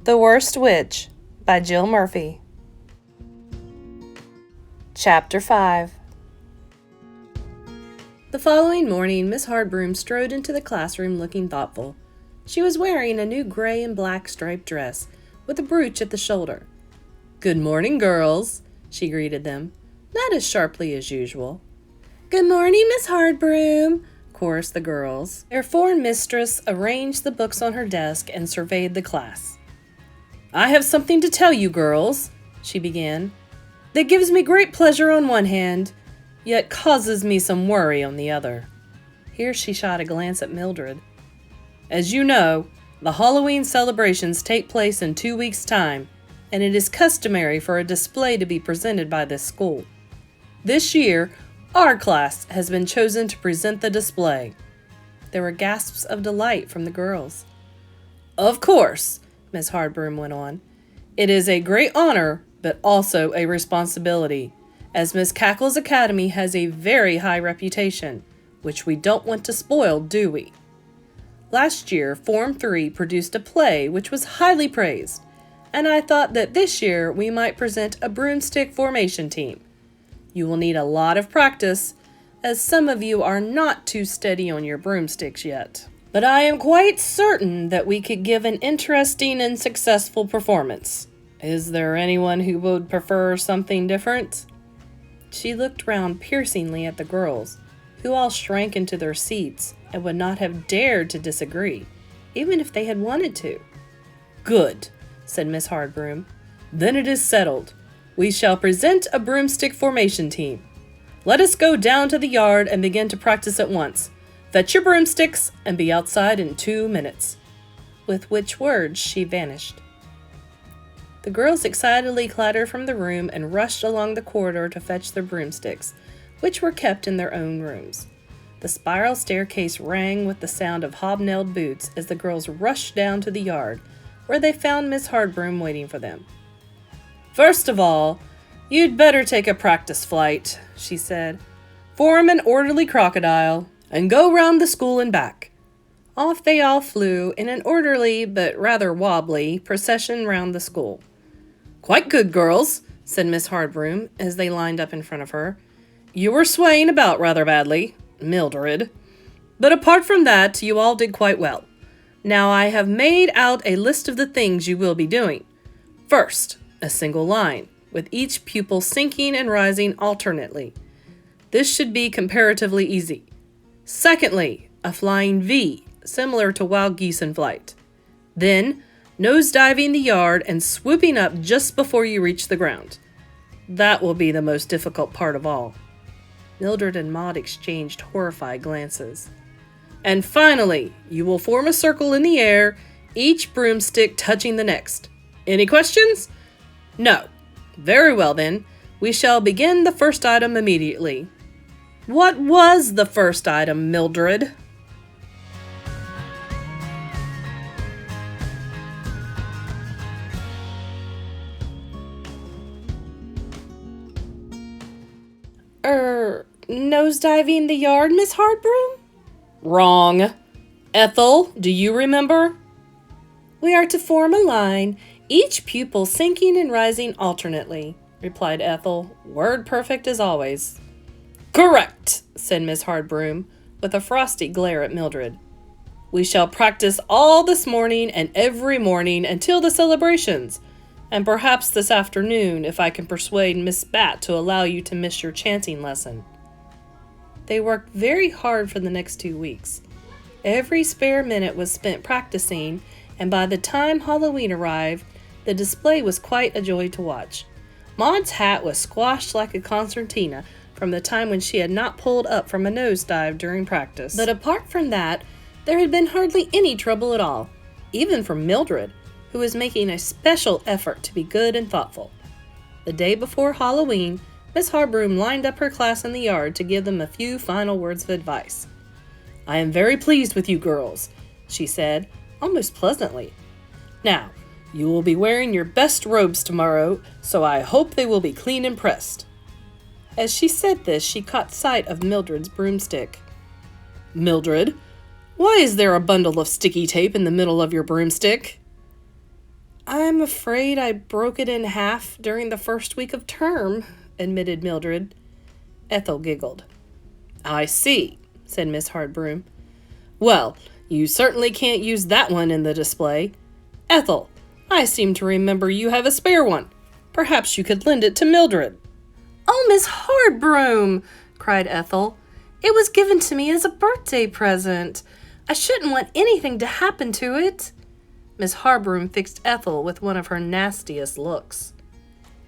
The Worst Witch by Jill Murphy. Chapter 5. The following morning, Miss Hardbroom strode into the classroom looking thoughtful. She was wearing a new gray and black striped dress with a brooch at the shoulder. "Good morning, girls," she greeted them, not as sharply as usual. "Good morning, Miss Hardbroom," chorused the girls. Their foreign mistress arranged the books on her desk and surveyed the class. "I have something to tell you, girls," she began, "that gives me great pleasure on one hand, yet causes me some worry on the other." Here she shot a glance at Mildred. "As you know, the Halloween celebrations take place in 2 weeks' time, and it is customary for a display to be presented by this school. This year, our class has been chosen to present the display." There were gasps of delight from the girls. "Of course," Miss Hardbroom went on, "it is a great honor, but also a responsibility, as Miss Cackle's Academy has a very high reputation, which we don't want to spoil, do we? Last year, Form 3 produced a play which was highly praised, and I thought that this year we might present a broomstick formation team. You will need a lot of practice, as some of you are not too steady on your broomsticks yet. But I am quite certain that we could give an interesting and successful performance. Is there anyone who would prefer something different?" She looked round piercingly at the girls, who all shrank into their seats and would not have dared to disagree, even if they had wanted to. "Good," said Miss Hardbroom. "Then it is settled. We shall present a broomstick formation team. Let us go down to the yard and begin to practice at once. Fetch your broomsticks and be outside in 2 minutes." With which words she vanished. The girls excitedly clattered from the room and rushed along the corridor to fetch their broomsticks, which were kept in their own rooms. The spiral staircase rang with the sound of hobnailed boots as the girls rushed down to the yard, where they found Miss Hardbroom waiting for them. "First of all, you'd better take a practice flight," she said. "Form an orderly crocodile and go round the school and back." Off they all flew in an orderly but rather wobbly procession round the school. "Quite good, girls," said Miss Hardbroom as they lined up in front of her. "You were swaying about rather badly, Mildred. But apart from that, you all did quite well. Now I have made out a list of the things you will be doing. First, a single line, with each pupil sinking and rising alternately. This should be comparatively easy. Secondly, a flying V, similar to wild geese in flight. Then, nose-diving the yard and swooping up just before you reach the ground. That will be the most difficult part of all." Mildred and Maud exchanged horrified glances. "And finally, you will form a circle in the air, each broomstick touching the next. Any questions? No. Very well then, we shall begin the first item immediately." "What was the first item, Mildred?" Nose-diving the yard, Miss Hardbroom?" "Wrong. Ethel, do you remember?" "We are to form a line, each pupil sinking and rising alternately," replied Ethel, word perfect as always. "Correct," said Miss Hardbroom, with a frosty glare at Mildred. "We shall practice all this morning and every morning until the celebrations, and perhaps this afternoon if I can persuade Miss Bat to allow you to miss your chanting lesson." They worked very hard for the next 2 weeks. Every spare minute was spent practicing, and by the time Halloween arrived, the display was quite a joy to watch. Maud's hat was squashed like a concertina from the time when she had not pulled up from a nosedive during practice. But apart from that, there had been hardly any trouble at all, even from Mildred, who was making a special effort to be good and thoughtful. The day before Halloween, Miss Hardbroom lined up her class in the yard to give them a few final words of advice. "I am very pleased with you girls," she said, almost pleasantly. "Now, you will be wearing your best robes tomorrow, so I hope they will be clean and pressed." As she said this, she caught sight of Mildred's broomstick. "Mildred, why is there a bundle of sticky tape in the middle of your broomstick?" I'm afraid I broke it in half during the first week of term, admitted Mildred. Ethel giggled. I see, said Miss Hardbroom. Well, you certainly can't use that one in the display. Ethel, I seem to remember you have a spare one. Perhaps you could lend it to Mildred. Oh, Miss Hardbroom, cried Ethel. It was given to me as a birthday present. I shouldn't want anything to happen to it. Miss Hardbroom fixed Ethel with one of her nastiest looks.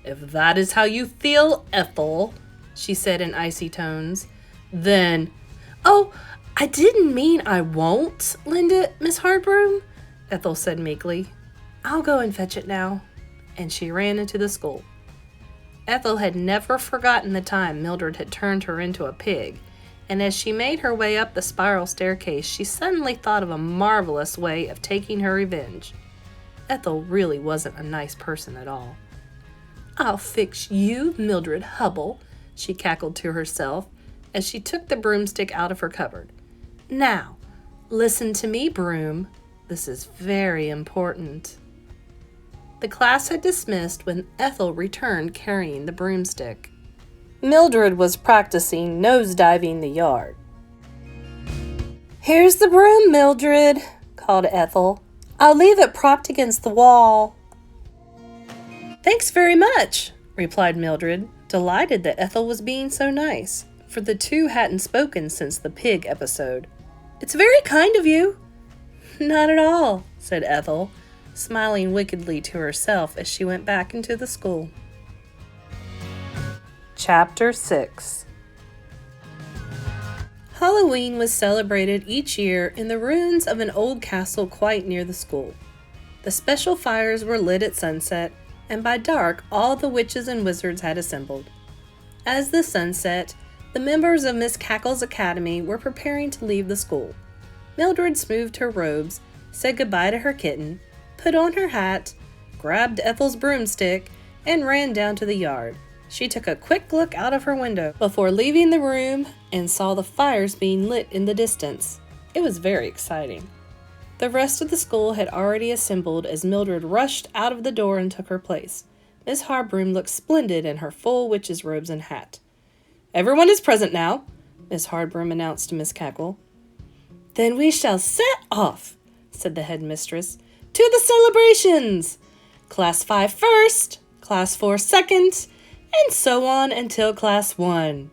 If that is how you feel, Ethel, she said in icy tones, then... Oh, I didn't mean I won't lend it, Miss Hardbroom, Ethel said meekly. I'll go and fetch it now. And she ran into the school. Ethel had never forgotten the time Mildred had turned her into a pig, and as she made her way up the spiral staircase, she suddenly thought of a marvelous way of taking her revenge. Ethel really wasn't a nice person at all. I'll fix you, Mildred Hubble, she cackled to herself as she took the broomstick out of her cupboard. Now, listen to me, Broom. This is very important. The class had dismissed when Ethel returned carrying the broomstick. Mildred was practicing nose-diving the yard. Here's the broom, Mildred, called Ethel. I'll leave it propped against the wall. Thanks very much, replied Mildred, delighted that Ethel was being so nice, for the two hadn't spoken since the pig episode. It's very kind of you. Not at all, said Ethel, smiling wickedly to herself as she went back into the school. Chapter 6. Halloween was celebrated each year in the ruins of an old castle quite near the school. The special fires were lit at sunset, and by dark all the witches and wizards had assembled. As the sun set, the members of Miss Cackle's academy were preparing to leave the school. Mildred smoothed her robes, said goodbye to her kitten, put on her hat, grabbed Ethel's broomstick, and ran down to the yard. She took a quick look out of her window before leaving the room and saw the fires being lit in the distance. It was very exciting. The rest of the school had already assembled as Mildred rushed out of the door and took her place. Miss Hardbroom looked splendid in her full witch's robes and hat. Everyone is present now, Miss Hardbroom announced to Miss Cackle. Then we shall set off, said the headmistress, to the celebrations! Class 5 first, Class 4 second, and so on until Class 1.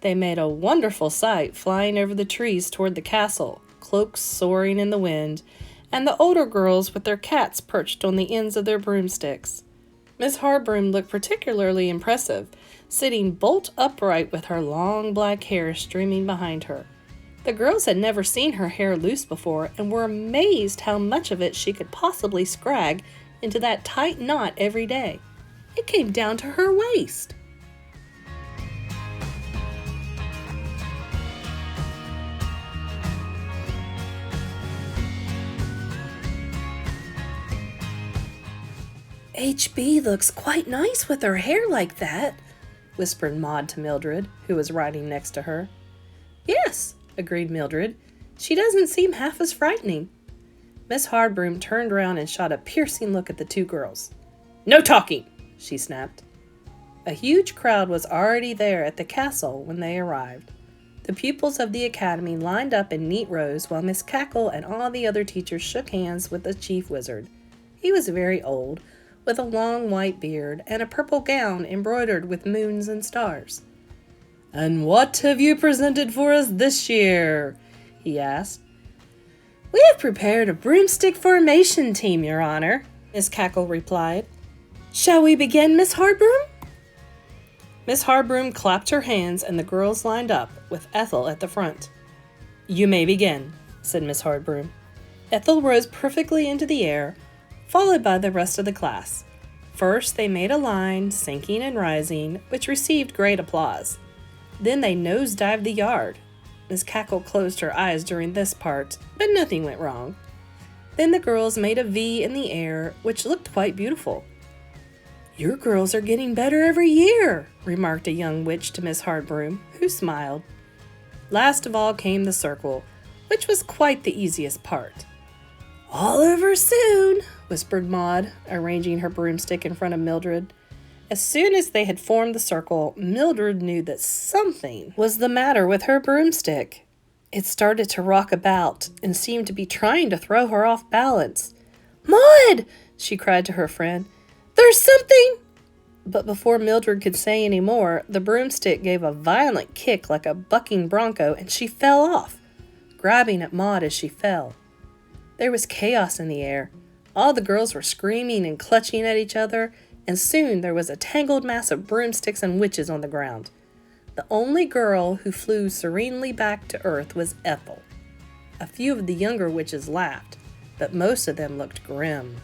They made a wonderful sight flying over the trees toward the castle, cloaks soaring in the wind, and the older girls with their cats perched on the ends of their broomsticks. Miss Hardbroom looked particularly impressive, sitting bolt upright with her long black hair streaming behind her. The girls had never seen her hair loose before and were amazed how much of it she could possibly scrag into that tight knot every day. It came down to her waist. HB looks quite nice with her hair like that, whispered Maud to Mildred, who was riding next to her. Yes, agreed Mildred. She doesn't seem half as frightening. Miss Hardbroom turned around and shot a piercing look at the two girls. No talking, she snapped. A huge crowd was already there at the castle when they arrived. The pupils of the academy lined up in neat rows while Miss Cackle and all the other teachers shook hands with the chief wizard. He was very old, with a long white beard and a purple gown embroidered with moons and stars. And what have you presented for us this year? He asked. We have prepared a broomstick formation team, Your Honor, Miss Cackle replied. Shall we begin, Miss Hardbroom? Miss Hardbroom clapped her hands and the girls lined up, with Ethel at the front. You may begin, said Miss Hardbroom. Ethel rose perfectly into the air, followed by the rest of the class. First, they made a line, sinking and rising, which received great applause. Then they nose-dived the yard. Miss Cackle closed her eyes during this part, but nothing went wrong. Then the girls made a V in the air, which looked quite beautiful. Your girls are getting better every year, remarked a young witch to Miss Hardbroom, who smiled. Last of all came the circle, which was quite the easiest part. "All over soon," whispered Maud, arranging her broomstick in front of Mildred. As soon as they had formed the circle, Mildred knew that something was the matter with her broomstick. It started to rock about and seemed to be trying to throw her off balance. "Maud!" she cried to her friend. "There's something—" But before Mildred could say any more, the broomstick gave a violent kick like a bucking bronco, and she fell off, grabbing at Maud as she fell. There was chaos in the air. All the girls were screaming and clutching at each other, and soon there was a tangled mass of broomsticks and witches on the ground. The only girl who flew serenely back to earth was Ethel. A few of the younger witches laughed, but most of them looked grim.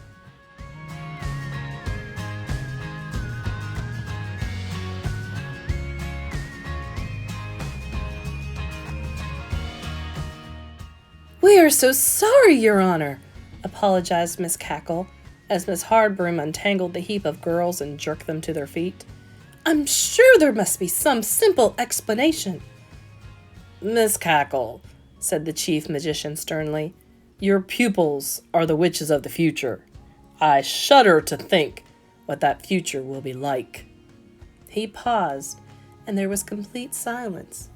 "We are so sorry, Your Honor," apologized Miss Cackle, as Miss Hardbroom untangled the heap of girls and jerked them to their feet. "I'm sure there must be some simple explanation." "Miss Cackle," said the chief magician sternly, "your pupils are the witches of the future. I shudder to think what that future will be like." He paused, and there was complete silence.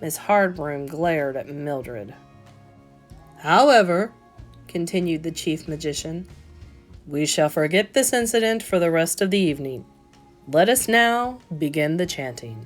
Miss Hardbroom glared at Mildred. "However," continued the chief magician, "we shall forget this incident for the rest of the evening. Let us now begin the chanting."